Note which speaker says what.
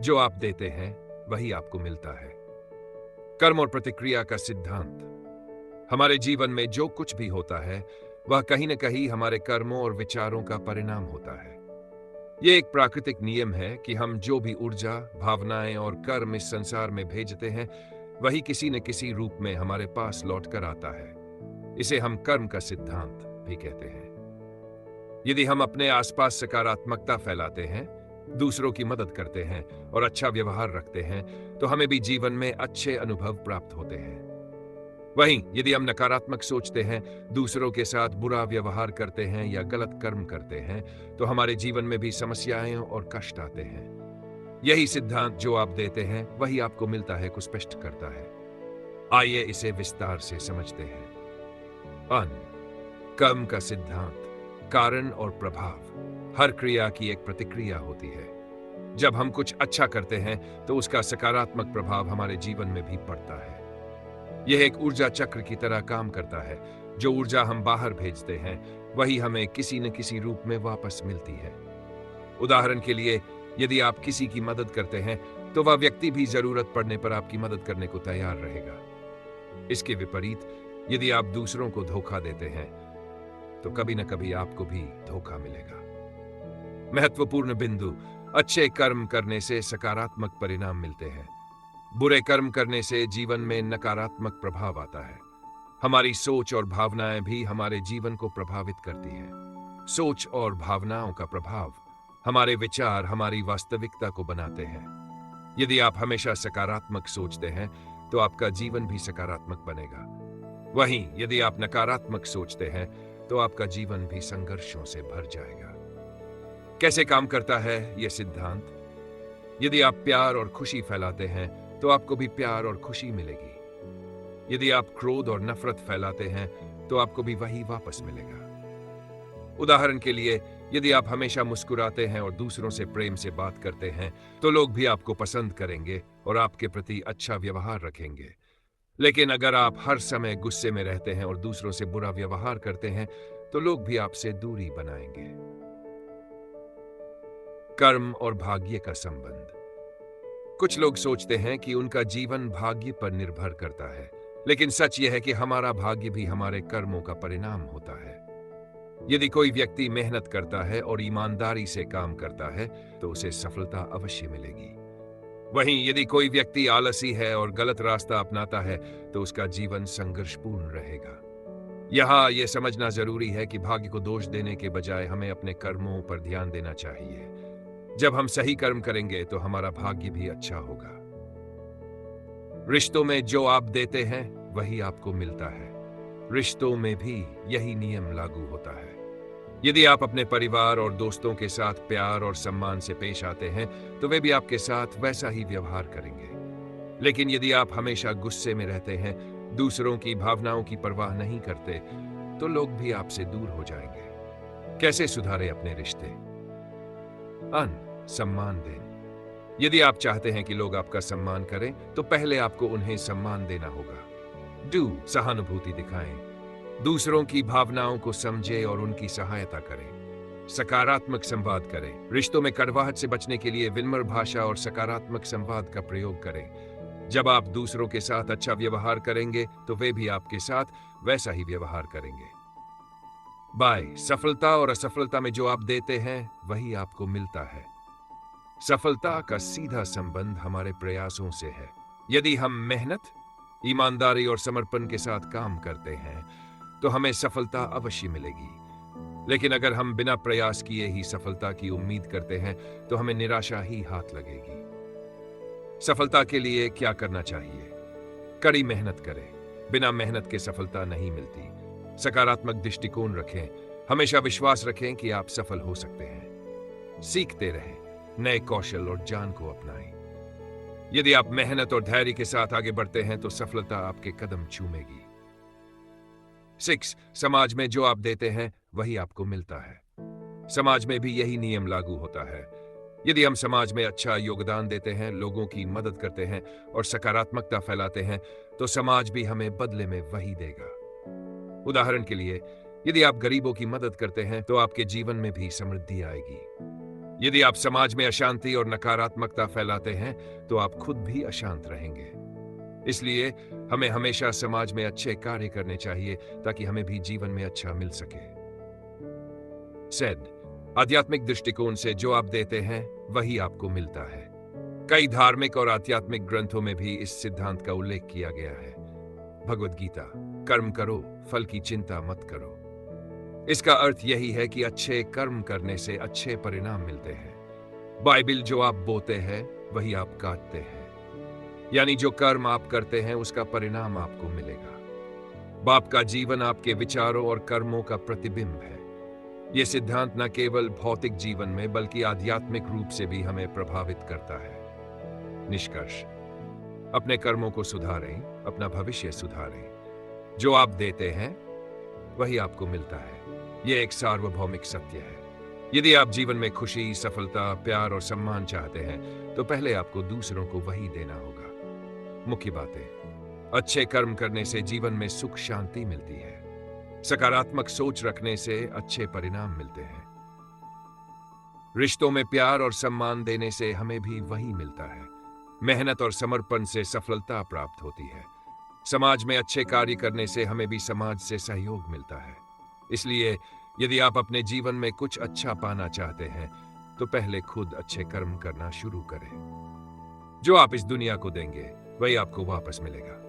Speaker 1: जो आप देते हैं वही आपको मिलता है। कर्म और प्रतिक्रिया का सिद्धांत। हमारे जीवन में जो कुछ भी होता है वह कहीं न कहीं हमारे कर्मों और विचारों का परिणाम होता है। यह एक प्राकृतिक नियम है कि हम जो भी ऊर्जा, भावनाएं और कर्म इस संसार में भेजते हैं वही किसी न किसी रूप में हमारे पास लौट कर आता है। इसे हम कर्म का सिद्धांत भी कहते हैं। यदि हम अपने आसपास सकारात्मकता फैलाते हैं, दूसरों की मदद करते हैं और अच्छा व्यवहार रखते हैं तो हमें भी जीवन में अच्छे अनुभव प्राप्त होते हैं। वहीं यदि हम नकारात्मक सोचते हैं, दूसरों के साथ बुरा व्यवहार करते हैं या गलत कर्म करते हैं तो हमारे जीवन में भी समस्याएं और कष्ट आते हैं। यही सिद्धांत जो आप देते हैं वही आपको मिलता है को स्पष्ट करता है। आइए इसे विस्तार से समझते हैं। कर्म का सिद्धांत। कारण और प्रभाव। हर क्रिया की एक प्रतिक्रिया होती है। जब हम कुछ अच्छा करते हैं तो उसका सकारात्मक प्रभाव हमारे जीवन में भी पड़ता है। यह एक ऊर्जा चक्र की तरह काम करता है। जो ऊर्जा हम बाहर भेजते हैं वही हमें किसी न किसी रूप में वापस मिलती है। उदाहरण के लिए, यदि आप किसी की मदद करते हैं तो वह व्यक्ति भी जरूरत पड़ने पर आपकी मदद करने को तैयार रहेगा। इसके विपरीत, यदि आप दूसरों को धोखा देते हैं तो कभी न कभी आपको भी धोखा मिलेगा। महत्वपूर्ण बिंदु। अच्छे कर्म करने से सकारात्मक परिणाम मिलते हैं। बुरे कर्म करने से जीवन में नकारात्मक प्रभाव आता है। हमारी सोच और भावनाएं भी हमारे जीवन को प्रभावित करती हैं। सोच और भावनाओं का प्रभाव। हमारे विचार हमारी वास्तविकता को बनाते हैं। यदि आप हमेशा सकारात्मक सोचते हैं तो आपका जीवन भी सकारात्मक बनेगा। वहीं यदि आप नकारात्मक सोचते हैं तो आपका जीवन भी संघर्षों से भर जाएगा। कैसे काम करता है यह सिद्धांत? यदि आप प्यार और खुशी फैलाते हैं तो आपको भी प्यार और खुशी मिलेगी। यदि आप क्रोध और नफरत फैलाते हैं तो आपको भी वही वापस मिलेगा। उदाहरण के लिए, यदि आप हमेशा मुस्कुराते हैं और दूसरों से प्रेम से बात करते हैं तो लोग भी आपको पसंद करेंगे और आपके प्रति अच्छा व्यवहार रखेंगे। लेकिन अगर आप हर समय गुस्से में रहते हैं और दूसरों से बुरा व्यवहार करते हैं तो लोग भी आपसे दूरी बनाएंगे। कर्म और भाग्य का संबंध। कुछ लोग सोचते हैं कि उनका जीवन भाग्य पर निर्भर करता है, लेकिन सच यह है कि हमारा भाग्य भी हमारे कर्मों का परिणाम होता है। यदि कोई व्यक्ति मेहनत करता है और ईमानदारी से काम करता है तो उसे सफलता अवश्य मिलेगी। वहीं यदि कोई व्यक्ति आलसी है और गलत रास्ता अपनाता है तो उसका जीवन संघर्षपूर्ण रहेगा। यहां यह समझना जरूरी है कि भाग्य को दोष देने के बजाय हमें अपने कर्मों पर ध्यान देना चाहिए। जब हम सही कर्म करेंगे तो हमारा भाग्य भी अच्छा होगा। रिश्तों में जो आप देते हैं वही आपको मिलता है। रिश्तों में भी यही नियम लागू होता है। यदि आप अपने परिवार और दोस्तों के साथ प्यार और सम्मान से पेश आते हैं तो वे भी आपके साथ वैसा ही व्यवहार करेंगे। लेकिन यदि आप हमेशा गुस्से में रहते हैं, दूसरों की भावनाओं की परवाह नहीं करते, तो लोग भी आपसे दूर हो जाएंगे। कैसे सुधारें अपने रिश्ते? सम्मान दें। यदि आप चाहते हैं कि लोग आपका सम्मान करें तो पहले आपको उन्हें सम्मान देना होगा। सहानुभूति दिखाएं। दूसरों की भावनाओं को समझें और उनकी सहायता करें। सकारात्मक संवाद करें। रिश्तों में कड़वाहट से बचने के लिए विनम्र भाषा और सकारात्मक संवाद का प्रयोग करें। जब आप दूसरों के साथ अच्छा व्यवहार करेंगे तो वे भी आपके साथ वैसा ही व्यवहार करेंगे। सफलता और असफलता में जो आप देते हैं वही आपको मिलता है। सफलता का सीधा संबंध हमारे प्रयासों से है। यदि हम मेहनत, ईमानदारी और समर्पण के साथ काम करते हैं तो हमें सफलता अवश्य मिलेगी। लेकिन अगर हम बिना प्रयास किए ही सफलता की उम्मीद करते हैं तो हमें निराशा ही हाथ लगेगी। सफलता के लिए क्या करना चाहिए? कड़ी मेहनत करें। बिना मेहनत के सफलता नहीं मिलती। सकारात्मक दृष्टिकोण रखें। हमेशा विश्वास रखें कि आप सफल हो सकते हैं। सीखते रहें। नए कौशल और ज्ञान को अपनाएं। यदि आप मेहनत और धैर्य के साथ आगे बढ़ते हैं तो सफलता आपके कदम चूमेगी। समाज में जो आप देते हैं वही आपको मिलता है। समाज में भी यही नियम लागू होता है। यदि हम समाज में अच्छा योगदान देते हैं, लोगों की मदद करते हैं और सकारात्मकता फैलाते हैं तो समाज भी हमें बदले में वही देगा। उदाहरण के लिए, यदि आप गरीबों की मदद करते हैं तो आपके जीवन में भी समृद्धि आएगी। यदि आप समाज में अशांति और नकारात्मकता फैलाते हैं तो आप खुद भी अशांत रहेंगे। इसलिए हमें हमेशा समाज में अच्छे कार्य करने चाहिए ताकि हमें भी जीवन में अच्छा मिल सके। सेड, आध्यात्मिक दृष्टिकोण से जो आप देते हैं वही आपको मिलता है। कई धार्मिक और आध्यात्मिक ग्रंथों में भी इस सिद्धांत का उल्लेख किया गया है। भगवद गीता, कर्म करो, फल की चिंता मत करो। इसका अर्थ यही है कि अच्छे कर्म करने से अच्छे परिणाम मिलते हैं। बाइबल, जो आप बोते हैं वही आप काटते हैं, यानी जो कर्म आप करते हैं उसका परिणाम आपको मिलेगा। बाप का जीवन आपके विचारों और कर्मों का प्रतिबिंब है। यह सिद्धांत न केवल भौतिक जीवन में बल्कि आध्यात्मिक रूप से भी हमें प्रभावित करता है। निष्कर्ष, अपने कर्मों को सुधारें, अपना भविष्य सुधारें। जो आप देते हैं वही आपको मिलता है। यह एक सार्वभौमिक सत्य है। यदि आप जीवन में खुशी, सफलता, प्यार और सम्मान चाहते हैं तो पहले आपको दूसरों को वही देना होगा। मुख्य बातें: अच्छे कर्म करने से जीवन में सुख शांति मिलती है। सकारात्मक सोच रखने से अच्छे परिणाम मिलते हैं। रिश्तों में प्यार और सम्मान देने से हमें भी वही मिलता है। मेहनत और समर्पण से सफलता प्राप्त होती है। समाज में अच्छे कार्य करने से हमें भी समाज से सहयोग मिलता है। इसलिए यदि आप अपने जीवन में कुछ अच्छा पाना चाहते हैं तो पहले खुद अच्छे कर्म करना शुरू करें। जो आप इस दुनिया को देंगे वही आपको वापस मिलेगा।